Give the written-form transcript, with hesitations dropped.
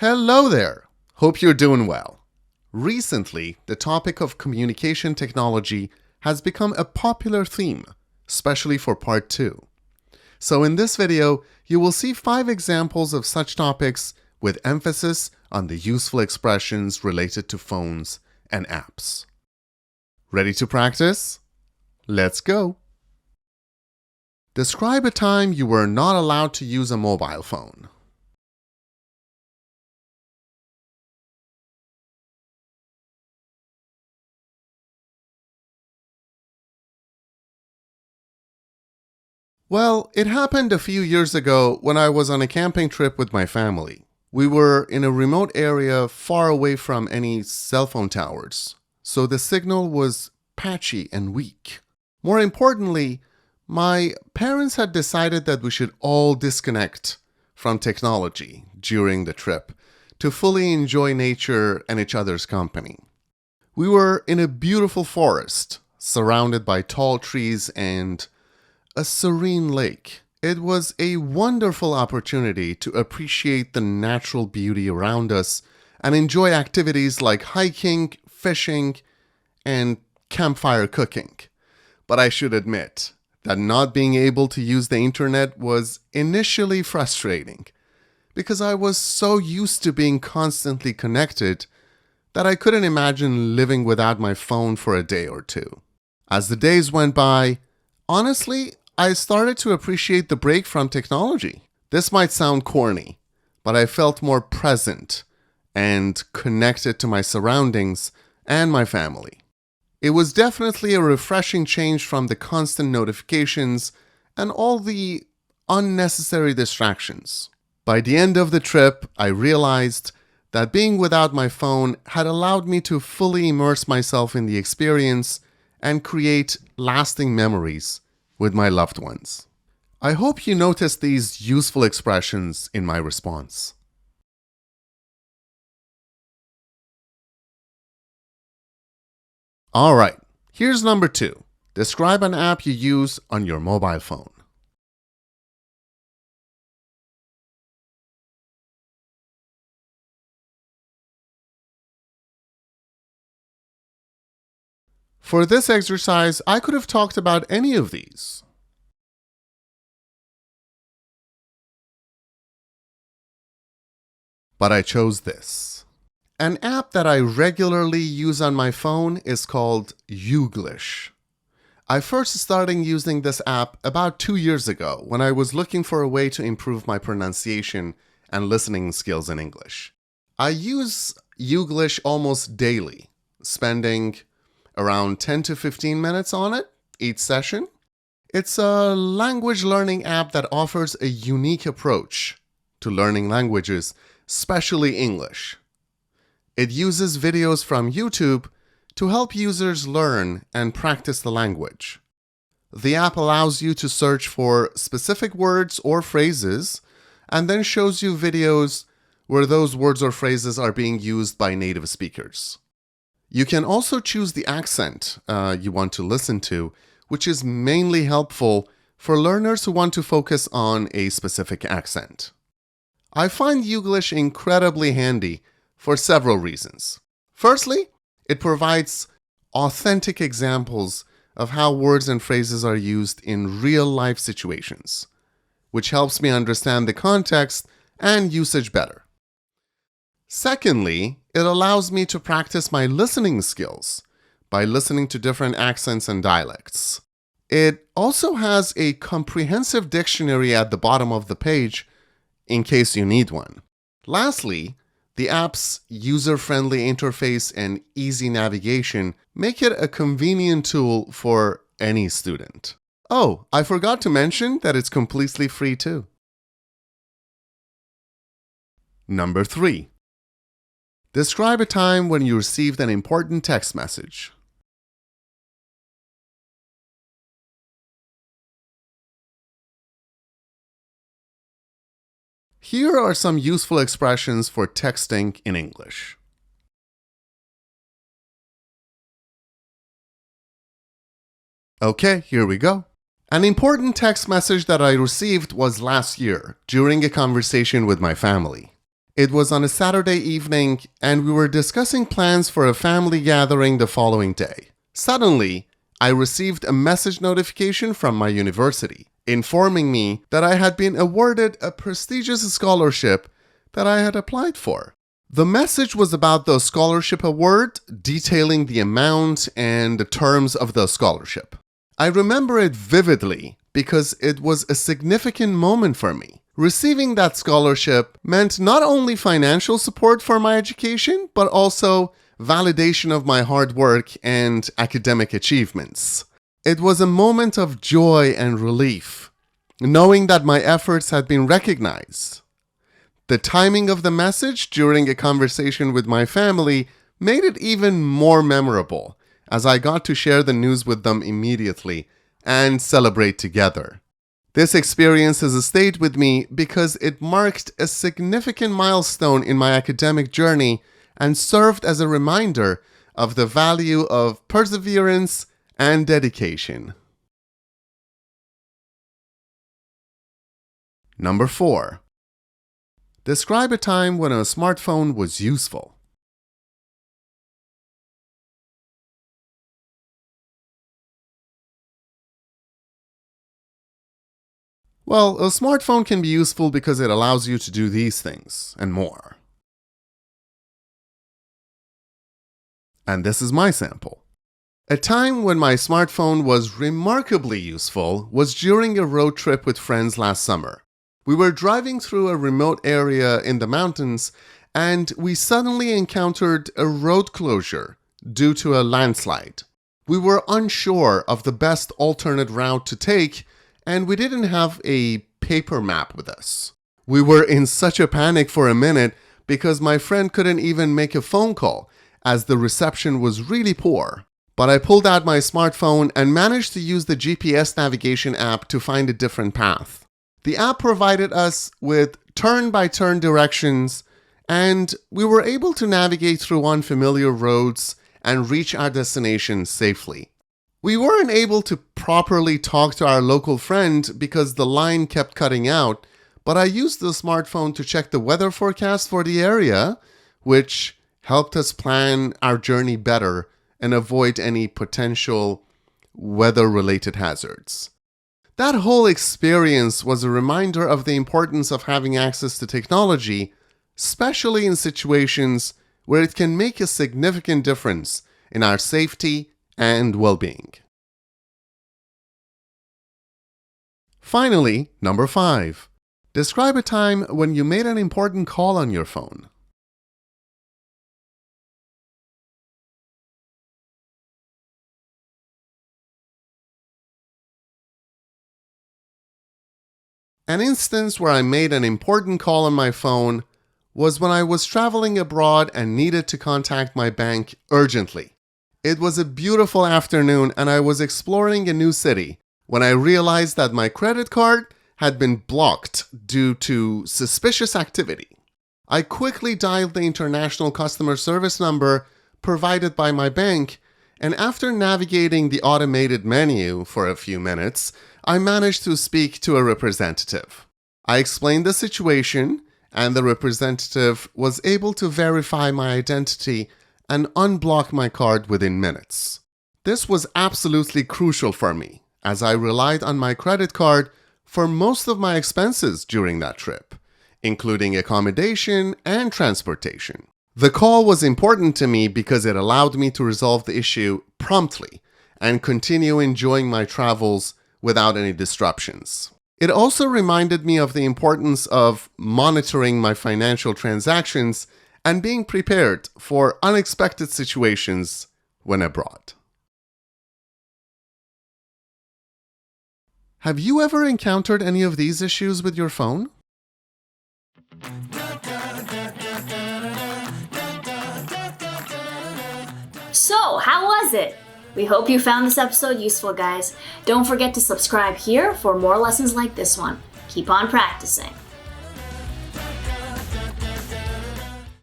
Hello there! Hope you're doing well. Recently, the topic of communication technology has become a popular theme, especially for part 2. So in this video, you will see 5 examples of such topics with emphasis on the useful expressions related to phones and apps. Ready to practice? Let's go! Describe a time you were not allowed to use a mobile phone. Well, it happened a few years ago when I was on a camping trip with my family. We were in a remote area far away from any cell phone towers, so the signal was patchy and weak. More importantly, my parents had decided that we should all disconnect from technology during the trip to fully enjoy nature and each other's company. We were in a beautiful forest, surrounded by tall trees and a serene lake. It was a wonderful opportunity to appreciate the natural beauty around us and enjoy activities like hiking, fishing, and campfire cooking. But I should admit that not being able to use the internet was initially frustrating because I was so used to being constantly connected that I couldn't imagine living without my phone for a day or two. As the days went by, honestly, I started to appreciate the break from technology. This might sound corny, but I felt more present and connected to my surroundings and my family. It was definitely a refreshing change from the constant notifications and all the unnecessary distractions. By the end of the trip, I realized that being without my phone had allowed me to fully immerse myself in the experience and create lasting memories with my loved ones. I hope you noticed these useful expressions in my response. Alright, here's number 2. Describe an app you use on your mobile phone. For this exercise, I could have talked about any of these. But I chose this. An app that I regularly use on my phone is called Youglish. I first started using this app about 2 years ago when I was looking for a way to improve my pronunciation and listening skills in English. I use Youglish almost daily, spending around 10 to 15 minutes on it each session. It's a language learning app that offers a unique approach to learning languages, especially English. It uses videos from YouTube to help users learn and practice the language. The app allows you to search for specific words or phrases and then shows you videos where those words or phrases are being used by native speakers. You can also choose the accent you want to listen to, which is mainly helpful for learners who want to focus on a specific accent. I find Youglish incredibly handy for several reasons. Firstly, it provides authentic examples of how words and phrases are used in real-life situations, which helps me understand the context and usage better. Secondly, it allows me to practice my listening skills by listening to different accents and dialects. It also has a comprehensive dictionary at the bottom of the page in case you need one. Lastly, the app's user-friendly interface and easy navigation make it a convenient tool for any student. Oh, I forgot to mention that it's completely free too. Number 3. Describe a time when you received an important text message. Here are some useful expressions for texting in English. Okay, here we go. An important text message that I received was last year during a conversation with my family. It was on a Saturday evening, and we were discussing plans for a family gathering the following day. Suddenly, I received a message notification from my university informing me that I had been awarded a prestigious scholarship that I had applied for. The message was about the scholarship award, detailing the amount and the terms of the scholarship. I remember it vividly because it was a significant moment for me. Receiving that scholarship meant not only financial support for my education, but also validation of my hard work and academic achievements. It was a moment of joy and relief, knowing that my efforts had been recognized. The timing of the message during a conversation with my family made it even more memorable, as I got to share the news with them immediately and celebrate together. This experience has stayed with me because it marked a significant milestone in my academic journey and served as a reminder of the value of perseverance and dedication. Number 4. Describe a time when a smartphone was useful. Well, a smartphone can be useful because it allows you to do these things and more. And this is my sample. A time when my smartphone was remarkably useful was during a road trip with friends last summer. We were driving through a remote area in the mountains, and we suddenly encountered a road closure due to a landslide. We were unsure of the best alternate route to take, and we didn't have a paper map with us. We were in such a panic for a minute because my friend couldn't even make a phone call as the reception was really poor. But I pulled out my smartphone and managed to use the GPS navigation app to find a different path. The app provided us with turn-by-turn directions, and we were able to navigate through unfamiliar roads and reach our destination safely. We weren't able to properly talk to our local friend because the line kept cutting out, but I used the smartphone to check the weather forecast for the area, which helped us plan our journey better and avoid any potential weather-related hazards. That whole experience was a reminder of the importance of having access to technology, especially in situations where it can make a significant difference in our safety and well-being. Finally, number 5. Describe a time when you made an important call on your phone. An instance where I made an important call on my phone was when I was traveling abroad and needed to contact my bank urgently. It was a beautiful afternoon and I was exploring a new city when I realized that my credit card had been blocked due to suspicious activity. I quickly dialed the international customer service number provided by my bank, and after navigating the automated menu for a few minutes, I managed to speak to a representative. I explained the situation, and the representative was able to verify my identity and unblock my card within minutes. This was absolutely crucial for me, as I relied on my credit card for most of my expenses during that trip, including accommodation and transportation. The call was important to me because it allowed me to resolve the issue promptly and continue enjoying my travels without any disruptions. It also reminded me of the importance of monitoring my financial transactions and being prepared for unexpected situations when abroad. Have you ever encountered any of these issues with your phone? So, how was it? We hope you found this episode useful, guys. Don't forget to subscribe here for more lessons like this one. Keep on practicing.